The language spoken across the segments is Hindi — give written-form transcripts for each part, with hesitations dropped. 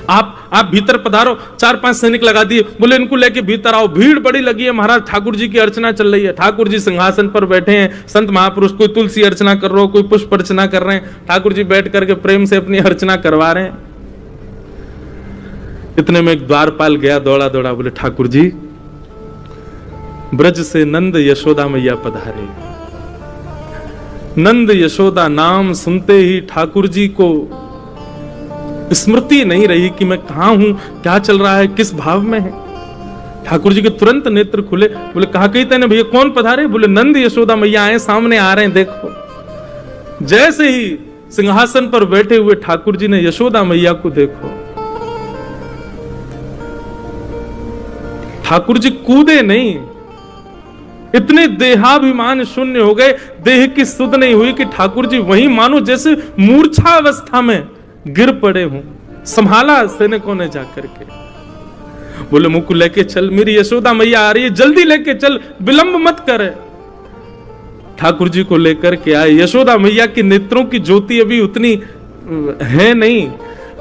आप भीतर पधारो। 4-5 सैनिक लगा दिए, बोले इनको लेके भीतर आओ। भीड़ बड़ी लगी है महाराज, ठाकुर जी की अर्चना चल रही है। ठाकुर जी सिंहासन पर बैठे हैं, संत महापुरुष कोई तुलसी अर्चना कर रहे हो, कोई पुष्प अर्चना कर रहे हैं। ठाकुर जी बैठ करके प्रेम से अपनी अर्चना करवा रहे हैं। इतने में एक द्वारपाल गया दौड़ा दौड़ा, बोले ठाकुर जी ब्रज से नंद यशोदा मैया पधारे। नंद यशोदा नाम सुनते ही ठाकुर जी को स्मृति नहीं रही कि मैं कहां हूं, क्या चल रहा है, किस भाव में है। ठाकुर जी के तुरंत नेत्र खुले, बोले कहा कही तेने भैया, कौन पधारे? बोले नंद यशोदा मैया आए, सामने आ रहे हैं, देखो। जैसे ही सिंहासन पर बैठे हुए ठाकुर जी ने यशोदा मैया को देखो, ठाकुर जी कूदे नहीं, इतने देहाभिमान शून्य हो गए, देह की सुध नहीं हुई कि ठाकुर जी वहीं मानो जैसे मूर्छा अवस्था में गिर पड़े हों। संभाला सैनिकों ने जाकर के, बोले मुंह को लेके चल, मेरी यशोदा मैया आ रही है, जल्दी लेके चल, विलंब मत करे। ठाकुर जी को लेकर के आए। यशोदा मैया के नेत्रों की ज्योति अभी उतनी है नहीं,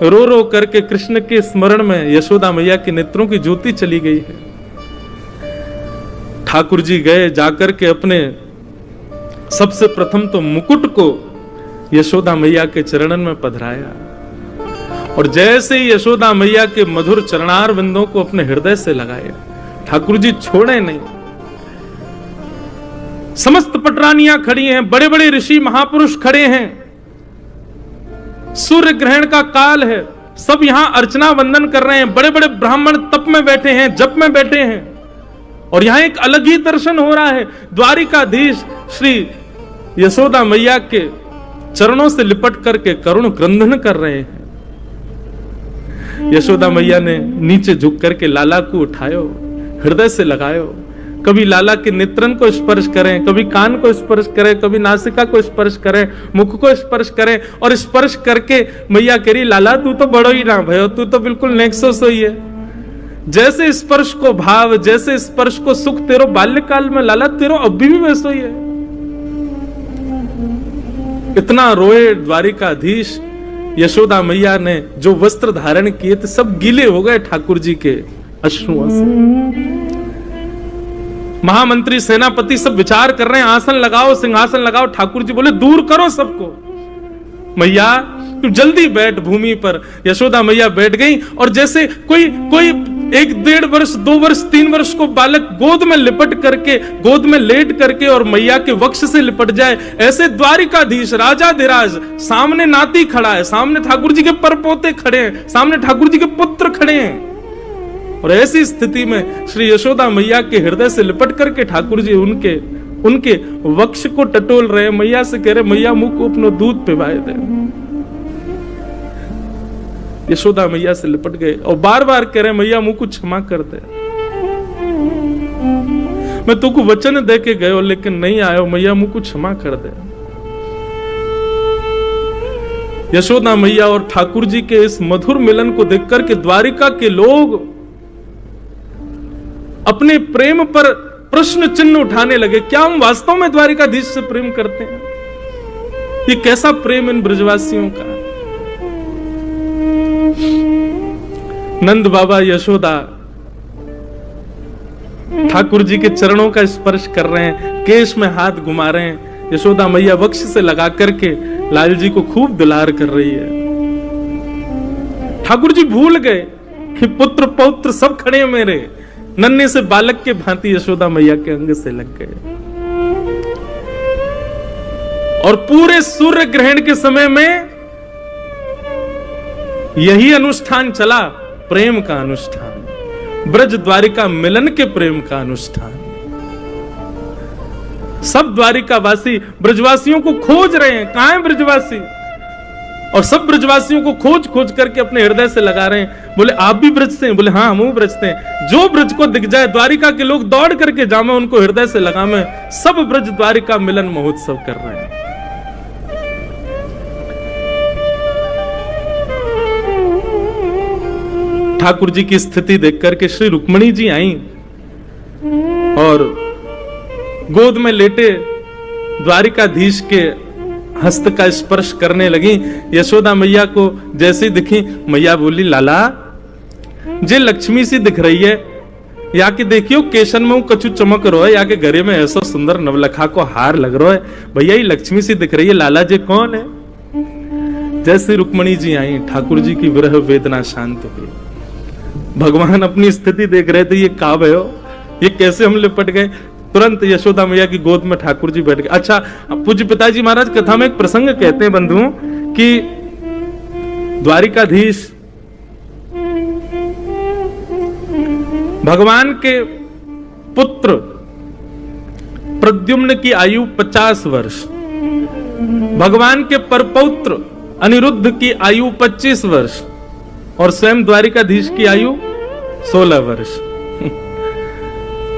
रो रो करके कृष्ण के स्मरण में यशोदा मैया के नेत्रों की ज्योति चली गई है। ठाकुर जी गए, जाकर के अपने सबसे प्रथम तो मुकुट को यशोदा मैया के चरणन में पधराया, और जैसे ही यशोदा मैया के मधुर चरणार बिंदों को अपने हृदय से लगाए, ठाकुर जी छोड़े नहीं। समस्त पटरानियां खड़ी हैं, बड़े बड़े ऋषि महापुरुष खड़े हैं, सूर्य ग्रहण का काल है, सब यहां अर्चना वंदन कर रहे हैं, बड़े बड़े ब्राह्मण तप में बैठे हैं, जप में बैठे हैं, और यहां एक अलग ही दर्शन हो रहा है। द्वारिकाधीश श्री यशोदा मैया के चरणों से लिपट करके करुण क्रंदन कर रहे हैं। यशोदा मैया ने नीचे झुक करके लाला को उठायो, हृदय से लगायो, कभी लाला के नेत्रन को स्पर्श करें, कभी कान को स्पर्श करें, कभी नासिका को स्पर्श करें, मुख को स्पर्श करें, और स्पर्श करके मैया कह रही लाला तू तो बड़ो ही ना भयो, तू तो बिल्कुल नेक्सो सोई है। जैसे स्पर्श को भाव, जैसे स्पर्श को सुख तेरो बाल्यकाल में, लाला तेरो अभी भी वैसो ही है। इतना रोए द्वारिकाधीश। यशोदा मैया ने जो वस्त्र धारण किए थे सब गीले हो गए ठाकुर जी के अश्रुओं से। महामंत्री सेनापति सब विचार कर रहे हैं, आसन लगाओ, सिंहासन लगाओ। ठाकुर जी बोले दूर करो सबको, मैया तू जल्दी बैठ भूमि पर। यशोदा मैया बैठ गई, और जैसे कोई 1-1.5 वर्ष, 2 वर्ष, 3 वर्ष को बालक गोद में लिपट करके, गोद में लेट करके और मैया के वक्ष से लिपट जाए, ऐसे द्वारिकाधीश राजाधिराज सामने नाती खड़ा है, सामने ठाकुर जी के परपोते खड़े हैं, सामने ठाकुर जी के पुत्र खड़े हैं, और ऐसी स्थिति में श्री यशोदा मैया के हृदय से लिपट करके ठाकुर जी उनके वक्ष को टटोल रहे। मैया से कह रहे मैया मुंह को अपना दूध पिवाए दे। यशोदा मैया से लिपट गए और बार बार कह रहे मैया मुंह को क्षमा कर दे, मैं तुमको वचन दे के गयो लेकिन नहीं आयो, मैया मुंह को क्षमा कर दे। यशोदा मैया और ठाकुर जी के इस मधुर मिलन को देखकर के द्वारिका के लोग अपने प्रेम पर प्रश्न चिन्ह उठाने लगे, क्या हम वास्तव में द्वारिकाधीश से प्रेम करते हैं? ये कैसा प्रेम इन ब्रजवासियों का? नंद बाबा यशोदा ठाकुर जी के चरणों का स्पर्श कर रहे हैं, केश में हाथ घुमा रहे हैं। यशोदा मैया वक्ष से लगा करके लाल जी को खूब दुलार कर रही है। ठाकुर जी भूल गए कि पुत्र पौत्र सब खड़े हैं मेरे, नन्हे से बालक के भांति यशोदा मैया के अंग से लग गए। और पूरे सूर्य ग्रहण के समय में यही अनुष्ठान चला, प्रेम का अनुष्ठान, ब्रज द्वारिका मिलन के प्रेम का अनुष्ठान। सब द्वारिकावासी ब्रजवासियों को खोज रहे हैं, कहां है ब्रजवासी? और सब ब्रजवासियों को खोज खोज करके अपने हृदय से लगा रहे हैं। बोले आप भी ब्रज से हैं? बोले हाँ हम ब्रज से हैं। जो ब्रज को दिख जाए द्वारिका के लोग दौड़ करके जामे, उनको हृदय से लगामे। सब ब्रज द्वारिका मिलन महोत्सव कर रहे हैं। ठाकुर जी की स्थिति देख करके श्री रुक्मणी जी आई और गोद में लेटे द्वारिकाधीश के हस्त का स्पर्श करने लगी। यशोदा मैया को जैसे दिखी, मैया बोली लाला जे लक्ष्मी सी दिख रही है, या के देखियो केशन में कछु चमक रो है, या के गले में ऐसा सुंदर नवलखा को हार लग रहा है, भैया ये लक्ष्मी सी दिख रही है, लाला जी कौन है? जैसे रुक्मणी जी आई, ठाकुर जी की विरह वेदना शांत हुई। भगवान अपनी स्थिति देख रहे थे, ये काब है, ये कैसे हम लिपट गए। तुरंत यशोदा मैया की गोद में ठाकुर जी बैठ गए। अच्छा, पूज्य पिताजी महाराज कथा में एक प्रसंग कहते हैं बंधुओं कि द्वारिकाधीश भगवान के पुत्र प्रद्युम्न की आयु 50 वर्ष, भगवान के परपौत्र अनिरुद्ध की आयु 25 वर्ष और स्वयं द्वारिकाधीश की आयु 16 वर्ष।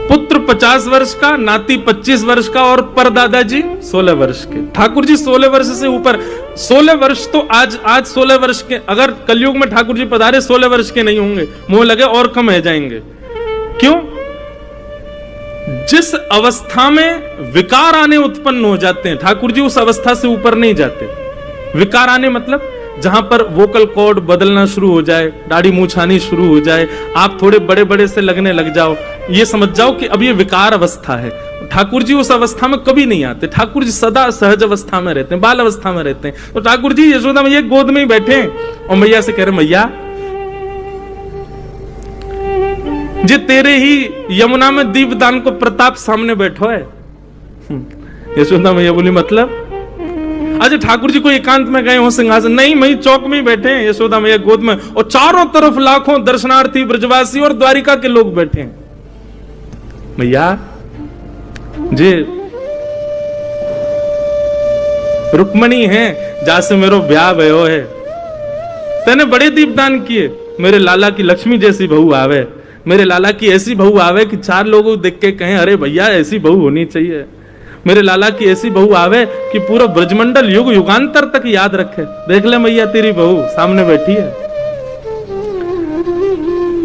पुत्र 50 वर्ष का, नाती 25 वर्ष का और परदादा जी 16 वर्ष के। ठाकुर जी 16 वर्ष से ऊपर, 16 वर्ष तो आज 16 वर्ष के, अगर कलयुग में ठाकुर जी पधारे 16 वर्ष के नहीं होंगे, मुंह लगे और कम रह जाएंगे। क्यों? जिस अवस्था में विकार आने उत्पन्न हो जाते हैं, ठाकुर जी उस अवस्था से ऊपर नहीं जाते। विकार आने मतलब जहां पर वोकल कॉर्ड बदलना शुरू हो जाए, दाढ़ी मूंछ आनी शुरू हो जाए, आप थोड़े बड़े बड़े से लगने लग जाओ, ये समझ जाओ कि अब ये विकार अवस्था है। ठाकुर जी उस अवस्था में कभी नहीं आते। ठाकुर जी सदा सहज अवस्था में रहते हैं, बाल अवस्था में रहते हैं। तो ठाकुर जी यशोदा मैया गोद में ही बैठे और मैया से कह रहे, मैया जे तेरे ही यमुना में दीपदान को प्रताप सामने बैठो है। यशोदा मैया बोली मतलब? अच्छा, ठाकुर जी को एकांत में गए हो सिंहासन? नहीं, वही चौक में ही बैठे हैं यशोदा मैया गोद में, और चारों तरफ लाखों दर्शनार्थी ब्रजवासी और द्वारिका के लोग बैठे हैं। मैया जे रुक्मणी है जासे मेरो ब्याह भयो है, तेने बड़े दीपदान किए, मेरे लाला की लक्ष्मी जैसी बहू आवे, मेरे लाला की ऐसी बहू आवे कि 4 लोग देख के कहें अरे भैया ऐसी बहू होनी चाहिए, मेरे लाला की ऐसी बहू आवे कि पूरा ब्रजमंडल युग युगांतर तक याद रखे। देख ले मैया तेरी बहू सामने बैठी है।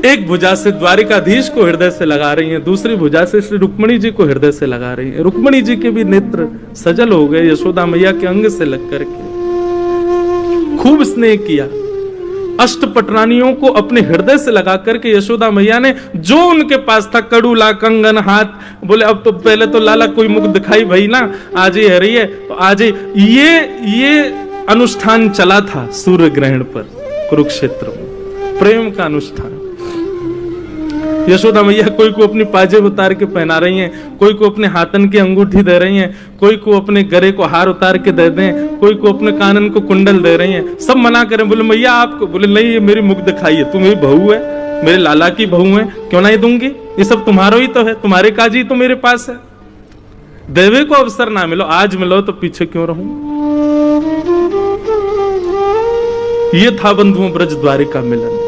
एक भुजा से द्वारिकाधीश को हृदय से लगा रही हैं, दूसरी भुजा से श्री रुक्मणी जी को हृदय से लगा रही हैं। रुक्मणी जी के भी नेत्र सजल हो गए यशोदा मैया के अंग से लग करके। खूब स्नेह किया, अष्टपटरानियों को अपने हृदय से लगा करके यशोदा मैया ने जो उनके पास था, कड़ूला, कंगन, हाथ, बोले अब तो पहले तो लाला कोई मुख दिखाई भई ना, आज ही है रही है तो आज ही ये अनुष्ठान चला था सूर्य ग्रहण पर कुरुक्षेत्र में, प्रेम का अनुष्ठान। यशोदा मैया कोई को अपनी पाजेब उतार के पहना रही हैं, कोई को अपने हाथन की अंगूठी दे रही हैं, कोई को अपने गले को हार उतार के दे दें, कोई को अपने कानन को कुंडल दे रही हैं। सब मना करें, बोले मैया आपको, बोले नहीं ये मेरी मुख दिखाई है, तुम मेरी बहू है, मेरे लाला की बहू है, क्यों नहीं दूंगी, ये सब तुम्हारा ही तो है, तुम्हारे काज ही तो मेरे पास है। देवे को अवसर ना मिलो, आज मिलो तो पीछे क्यों रहूं। ये था बंधुओं ब्रज द्वारिका मिलन।